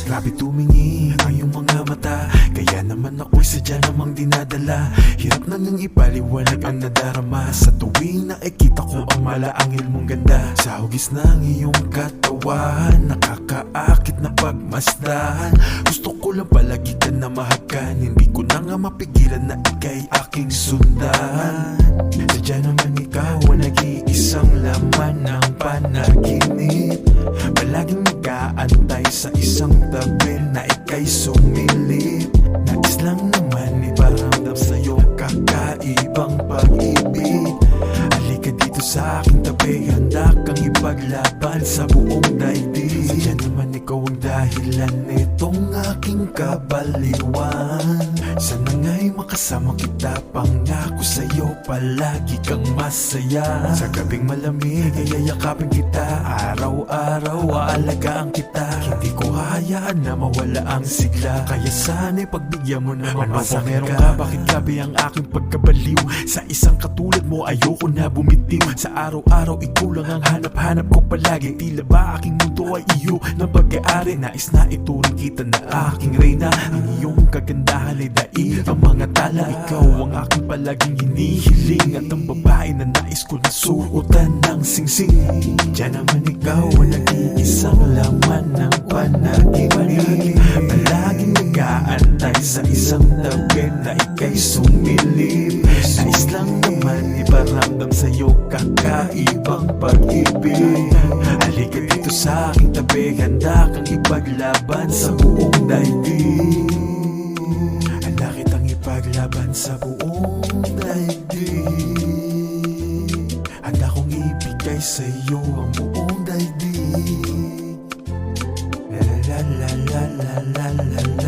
Grabe tumingin ang iyong mga mata, kaya naman ako'y sadya namang dinadala. Hirap na nang ipaliwanag ang nadarama sa tuwing nakikita ko ang malaangil mong ganda. Sa hugis ng iyong katawan, nakakaakit na pagmasdan. Gusto ko lang palagi ka na mahagan, hindi ko na nga mapigilan na ika'y aking sundan. Sadya naman ikaw ang nag-iisang laman ng panaginip, palaging nag-aantay sa isang tabi na ika'y sumilip. Nais lang naman iparamdam sa'yo kakaibang pag-ibig. Halika dito sa aking tabi, handa kang ipaglaban sa buong daigdig. Sadya naman ikaw ang dahilan nitong aking kabaliwan. Sana nga'y makasama kita, pangako sa'yo palagi kang masaya. Sa gabing malamig ay yayakapin kita, araw-araw aalagaan kita. Hindi ko hahayaan na mawala ang sigla, kaya sana'y pagbigyan mo naman. Ano pa meron ka? Bakit gabi ang aking pagkabaliw? Sa isang katulad mo ayoko na bumitiw. Sa araw-araw ikaw lang ang hanap-hanap ko palagi. Tila ba aking mundo ay iyo ng pag-aari? Nais na ituring kita na aking reyna. Ang iyong kagandahan ay daig ang mga tala. Ikaw ang aking palaging hinihiling, at ang babae na nais ko na suotan ng singsing. Diyan naman ikaw ang nag-iisang laman ng panaginip, palaging nag-aantay sa isang tabi na ika'y sumilip. Nais lang naman iparamdam sa'yo kakaibang pag-ibig. Halika dito sa aking tabi, handa kang ipaglaban sa buong daigdig. Handa kitang ipaglaban sa buong daigdig. Handa kong ibigay sa'yo ang buong daigdig. La la la la la la la.